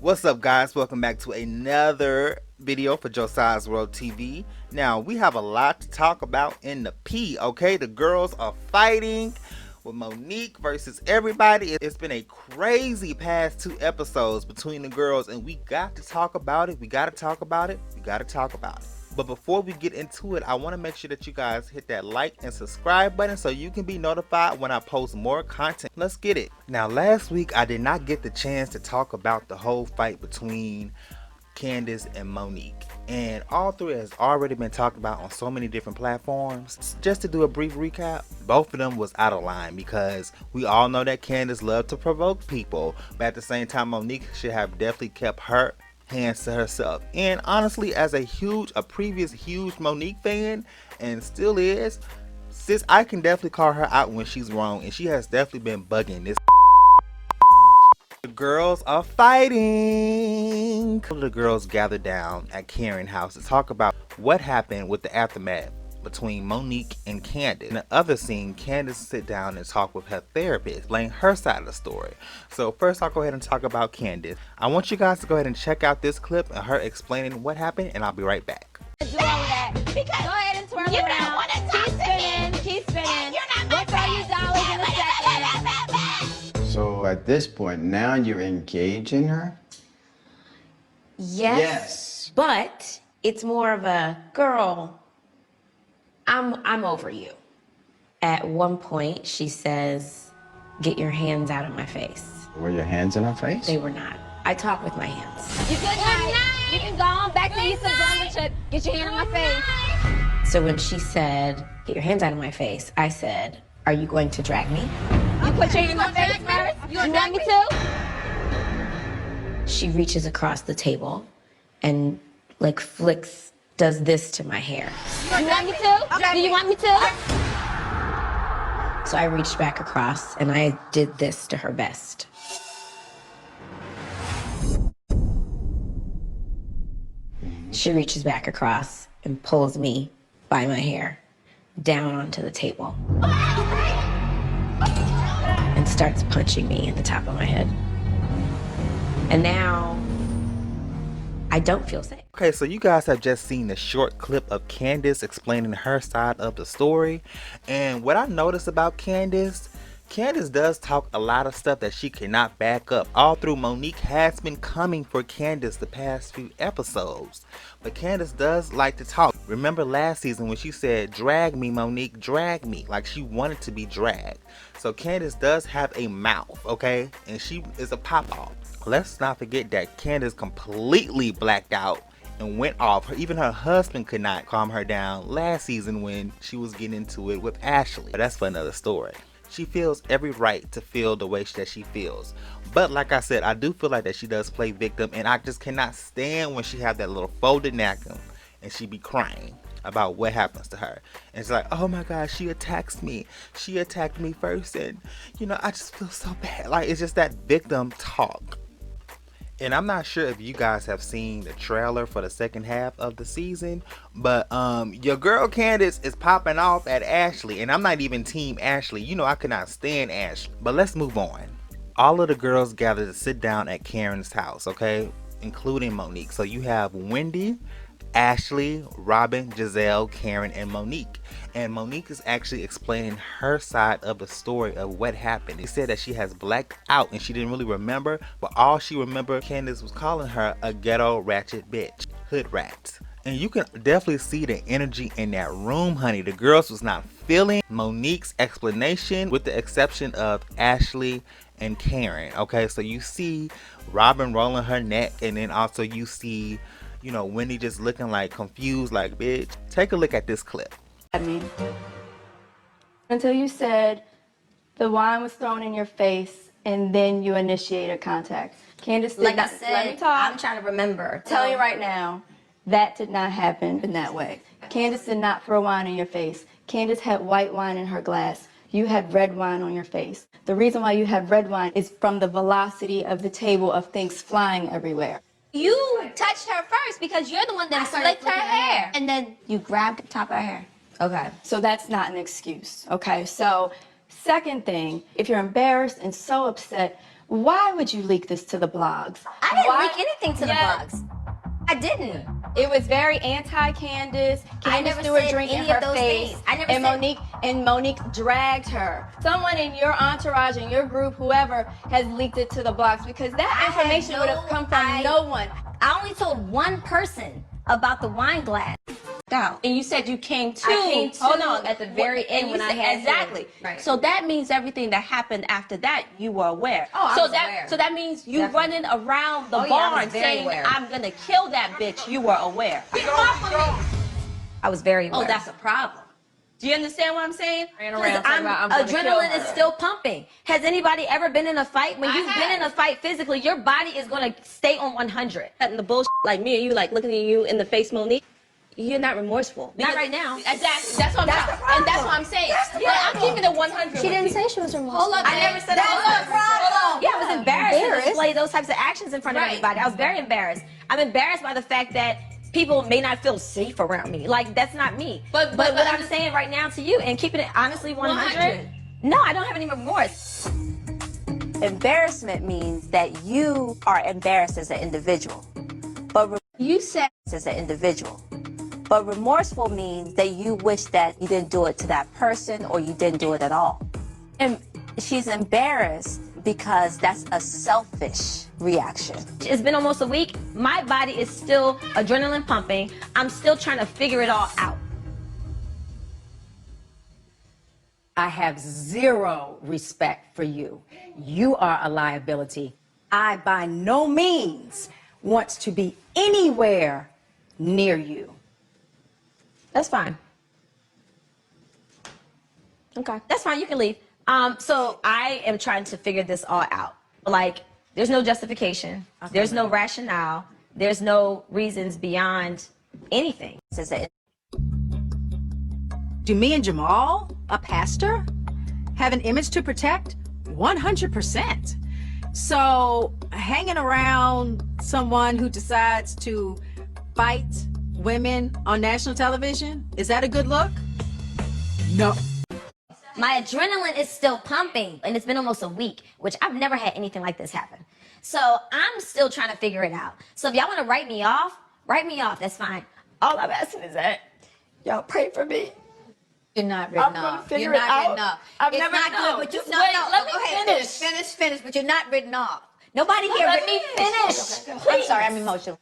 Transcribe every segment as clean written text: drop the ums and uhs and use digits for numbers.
What's up, guys? Welcome back to another video for Josiah's World TV. Now, we have a lot to talk about in the P, okay? The girls are fighting with Monique versus everybody. It's been a crazy past 2 episodes between the girls, and we got to talk about it. We got to talk about it. But before we get into it, I want to make sure that you guys hit that like and subscribe button so you can be notified when I post more content. Let's get it. Now, last week I did not get the chance to talk about the whole fight between Candiace and Monique, and all three has already been talked about on so many different platforms. Just to do a brief recap, both of them was out of line because we all know that Candiace loved to provoke people, but at the same time Monique should have definitely kept her hands to herself. And honestly, as a previous huge Monique fan, and still is, sis, I can definitely call her out when she's wrong, and she has definitely been bugging this. The girls are fighting. The girls gathered down at Karen's house to talk about what happened with the aftermath between Monique and Candiace. In the other scene, Candiace sit down and talk with her therapist, laying her side of the story. So first I'll go ahead and talk about Candiace. I want you guys to go ahead and check out this clip of her explaining what happened, and I'll be right back. Do all of that. Because go ahead and twirl you around. don't want to talk to me. Keep spinning. You're not We'll my throw you friend. dollars in a second. So at this point, now you're engaging her? Yes. But it's more of a girl. I'm over you. At one point, she says, "Get your hands out of my face." Were your hands in her face? They were not. I talk with my hands. You good night. You can go on back to East Chip. Get your hand on my face. So when she said, "Get your hands out of my face," I said, "Are you going to drag me?" You put your hand in my face first. You want me to? She reaches across the table and like does this to my hair. You want me to? Do you want me to? So I reached back across and I did this to her best. She reaches back across and pulls me by my hair down onto the table and starts punching me in the top of my head. And now I don't feel safe. Okay, so you guys have just seen the short clip of Candiace explaining her side of the story. And what I noticed about Candiace does talk a lot of stuff that she cannot back up. All through, Monique has been coming for Candiace the past few episodes. But Candiace does like to talk. Remember last season when she said, "Drag me, Monique, drag me." Like she wanted to be dragged. So Candiace does have a mouth, okay? And she is a pop-off. Let's not forget that Candiace completely blacked out and went off. Even her husband could not calm her down last season when she was getting into it with Ashley. But that's for another story. She feels every right to feel the way that she feels. But like I said, I do feel like that she does play victim, and I just cannot stand when she have that little folded napkin and she be crying about what happens to her. And it's like, oh my God, she attacks me. She attacked me first, and you know, I just feel so bad. Like, it's just that victim talk. And I'm not sure if you guys have seen the trailer for the second half of the season, but your girl Candiace is popping off at Ashley, and I'm not even team Ashley. You know, I could not stand Ashley. But let's move on. All of the girls gathered to sit down at Karen's house, okay, including Monique. So you have Wendy, Ashley, Robin, Gizelle, Karen, and Monique. And Monique is actually explaining her side of the story of what happened. She said that she has blacked out and she didn't really remember, but all she remembered, Candiace was calling her a ghetto ratchet bitch, hood rat. And you can definitely see the energy in that room, honey. The girls was not feeling Monique's explanation, with the exception of Ashley and Karen. Okay, so you see Robin rolling her neck, and then also you see, you know, Wendy just looking like confused, like, bitch. Take a look at this clip. I mean, until you said the wine was thrown in your face and then you initiated contact. Candiace did Like I not, said, let me talk. I'm trying to remember. Tell you right now, that did not happen in that way. Candiace did not throw wine in your face. Candiace had white wine in her glass. You had red wine on your face. The reason why you had red wine is from the velocity of the table of things flying everywhere. You touched her first because you're the one that slicked her hair. And then you grabbed the top of her hair. Okay. So that's not an excuse. Okay. So second thing, if you're embarrassed and so upset, Why would you leak this to the blogs? I didn't Why- leak anything to the blogs. I didn't. It was very anti-Candiace. I Candiace never threw a said drink in any her of those face. things. I never and said- Monique dragged her. Someone in your entourage, in your group, whoever, has leaked it to the blogs because that information would have come from no one. I only told one person about the wine glass. And you said you came to. Hold on, at the very end when I had exactly. Right. So that means everything that happened after that, you were aware. Oh, I so was that aware. so that means you Definitely. running around the Oh, yeah, I was barn very saying, aware. "I'm gonna kill that bitch." You were aware. I was very aware. Oh, that's a problem. Do you understand what I'm saying? Ran around talking about, I'm gonna kill adrenaline her. is still pumping. Has anybody ever been in a fight? When you've been in a fight physically, your body is going to stay on 100. And the bullshit, like me and you, like looking at you in the face, Monique. You're not remorseful. Not right now. Exactly. That's what I'm saying. And that's what I'm saying. I'm keeping it 100. She didn't say she was remorseful. Hold up. I never said That's that. the problem. Yeah, I was embarrassed to Embarrassed? display those types of actions in front of everybody. I was very embarrassed. I'm embarrassed by the fact that people may not feel safe around me. Like, that's not me. But what I'm saying right now to you and keeping it honestly 100, no, I don't have any remorse. Embarrassment means that you are embarrassed as an individual. But You said as an individual. But remorseful means that you wish that you didn't do it to that person or you didn't do it at all. And she's embarrassed because that's a selfish reaction. It's been almost a week. My body is still adrenaline pumping. I'm still trying to figure it all out. I have zero respect for you. You are a liability. I by no means want to be anywhere near you. That's fine. Okay, that's fine. You can leave. So I am trying to figure this all out. Like, there's no justification. There's no rationale. There's no reasons beyond anything. As a- Do me and Jamal, a pastor, have an image to protect? 100%. So hanging around someone who decides to fight women on national television, is that a good look? No. My adrenaline is still pumping, and it's been almost a week, which I've never had anything like this happen. So I'm still trying to figure it out. So if y'all want to write me off, that's fine. All I'm asking is that y'all pray for me. You're not written I'm gonna off. figure You're it not out. written off. I've It's never not known. good, but you No, let me go ahead. finish. Finish, but you're not written off. Nobody here. Let me finish. I'm sorry, I'm emotional.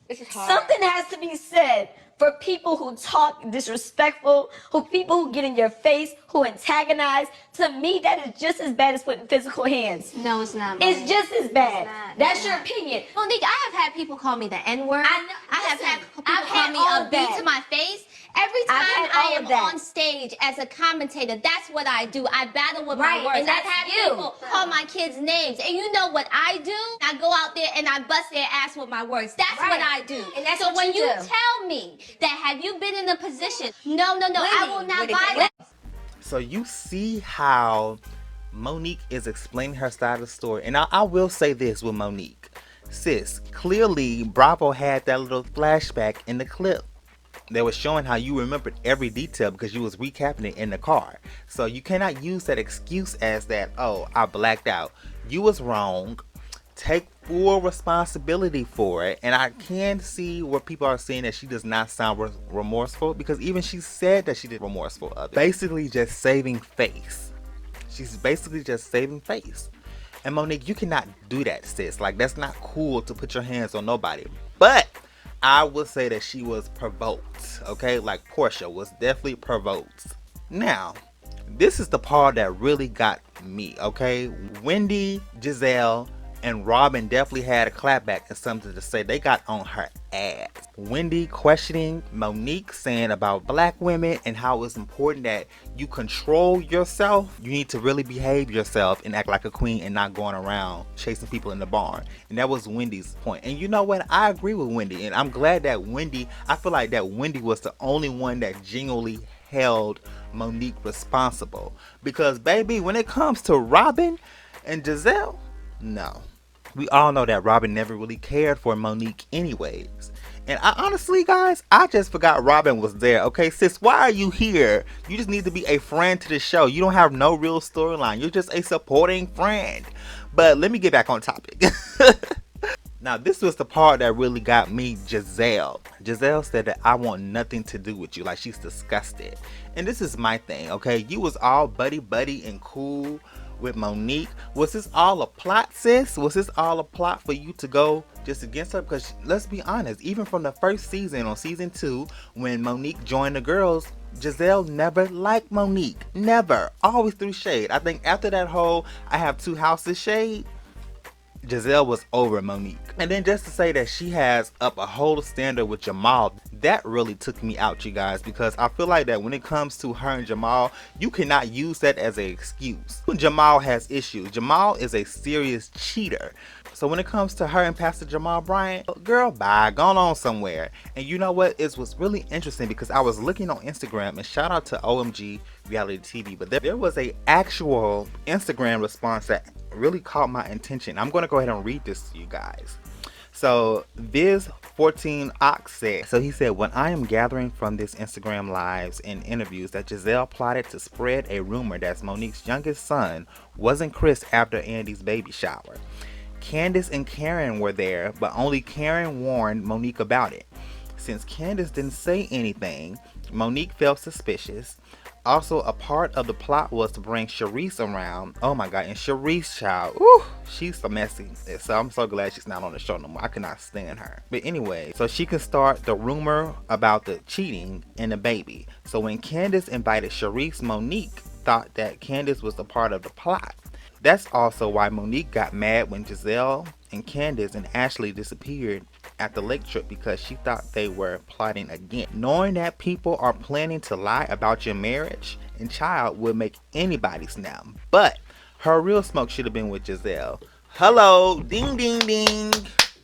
This is hard. Something has to be said for people who talk disrespectful, people who get in your face, who antagonize. To me, that is just as bad as putting physical hands. No, it's not. It's just as bad. not. That's your opinion. Monique, I have had people call me the N-word. I know- I have listen, had people I've call had me all a of B that. to my face. Every I've time had all I of am that. on stage as a commentator, that's what I do. I battle with Right, my words. and that's I've had you. people call my kids names. And you know what I do? I go out there and I bust their ass with my words. That's Right. what I do. And that's so what when you you do. tell me that have you been in a position, no, I will not violate. So you see how Monique is explaining her side of the story. And I will say this with Monique. Sis, clearly Bravo had that little flashback in the clip. They were showing how you remembered every detail because you was recapping it in the car. So you cannot use that excuse as that, oh, I blacked out. You was wrong. Take full responsibility for it. And I can see where people are saying that she does not sound remorseful, because even she said that she did remorseful of it. Basically just saving face. She's basically just saving face. And Monique, you cannot do that, sis. Like, that's not cool to put your hands on nobody. But I would say that she was provoked, okay? Like Portia was definitely provoked. Now, this is the part that really got me, okay? Wendy, Gizelle, and Robin definitely had a clapback and something to say. They got on her ass. Wendy questioning Monique, saying about black women and how it's important that you control yourself. You need to really behave yourself and act like a queen and not going around chasing people in the barn. And that was Wendy's point. And you know what? I agree with Wendy. And I'm glad that I feel like that Wendy was the only one that genuinely held Monique responsible. Because baby, when it comes to Robin and Gizelle, no. We all know that Robin never really cared for Monique anyways. And I honestly, guys, I just forgot Robin was there. Okay, sis, why are you here? You just need to be a friend to the show. You don't have no real storyline. You're just a supporting friend. But let me get back on topic. Now, this was the part that really got me, Gizelle. Gizelle said that I want nothing to do with you. Like, she's disgusted. And this is my thing, okay? You was all buddy and cool with Monique. Was this all a plot, sis? Was this all a plot for you to go just against her? Because let's be honest, even from the first season, on season 2, when Monique joined the girls, Gizelle never liked Monique. Never. Always threw shade. I think after that whole I have 2 houses shade, Gizelle was over Monique. And then just to say that she has up a whole standard with Jamal, that really took me out, you guys, because I feel like that when it comes to her and Jamal, you cannot use that as an excuse. Jamal has issues. Jamal is a serious cheater. So when it comes to her and Pastor Jamal Bryant, girl, bye, gone on somewhere. And you know what? It was really interesting because I was looking on Instagram, and shout out to OMG Reality TV, but there was a actual Instagram response that really caught my attention. I'm going to go ahead and read this to you guys. So Viz14 Ox said, so he said, when I am gathering from this Instagram lives and interviews that Gizelle plotted to spread a rumor that Monique's youngest son wasn't Chris after Andy's baby shower. Candiace and Karen were there, but only Karen warned Monique about it. Since Candiace didn't say anything, Monique felt suspicious. Also, a part of the plot was to bring Charisse around. Oh my god, and Charisse, child, ooh, she's so messy. So I'm so glad she's not on the show no more. I cannot stand her. But anyway, so she can start the rumor about the cheating and the baby. So when Candiace invited Charisse, Monique thought that Candiace was a part of the plot. That's also why Monique got mad when Gizelle and Candiace and Ashley disappeared at the lake trip, because she thought they were plotting again. Knowing that people are planning to lie about your marriage and child would make anybody snap. But her real smoke should have been with Gizelle. Hello, ding ding ding.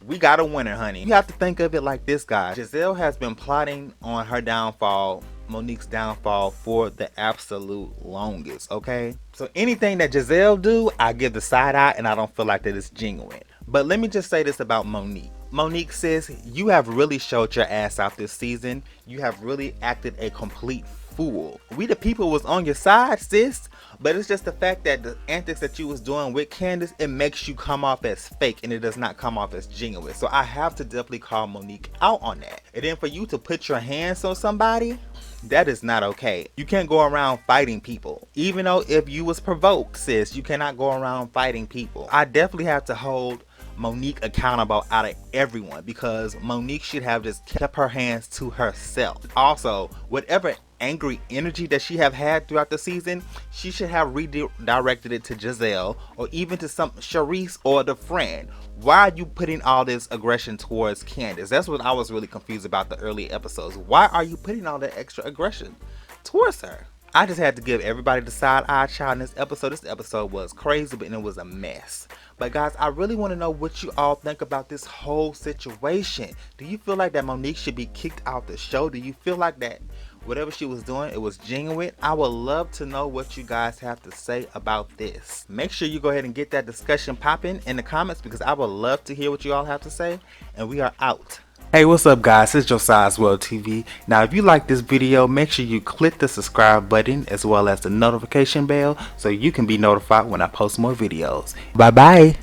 We got a winner, honey. You have to think of it like this, guys. Gizelle has been plotting on her downfall, Monique's downfall, for the absolute longest, okay? So anything that Gizelle do, I give the side eye, and I don't feel like that it's genuine. But let me just say this about Monique. Monique, sis, you have really showed your ass out this season. You have really acted a complete fool. We the people was on your side, sis, but it's just the fact that the antics that you was doing with Candiace, it makes you come off as fake, and it does not come off as genuine. So I have to definitely call Monique out on that. And then for you to put your hands on somebody, that is not okay. You can't go around fighting people. Even though if you was provoked, sis, you cannot go around fighting people. I definitely have to hold Monique accountable out of everyone, because Monique should have just kept her hands to herself. Also, whatever angry energy that she have had throughout the season, she should have redirected it to Gizelle, or even to some Charisse or the friend. Why are you putting all this aggression towards Candiace? That's what I was really confused about the early episodes. Why are you putting all that extra aggression towards her? I just had to give everybody the side eye, child, in this episode. This episode was crazy, but it was a mess. But guys, I really want to know what you all think about this whole situation. Do you feel like that Monique should be kicked out the show? Do you feel like that whatever she was doing, it was genuine? I would love to know what you guys have to say about this. Make sure you go ahead and get that discussion popping in the comments, because I would love to hear what you all have to say. And we are out. Hey, what's up, guys? It's Josiah's World TV. Now, if you like this video, make sure you click the subscribe button as well as the notification bell so you can be notified when I post more videos. Bye bye.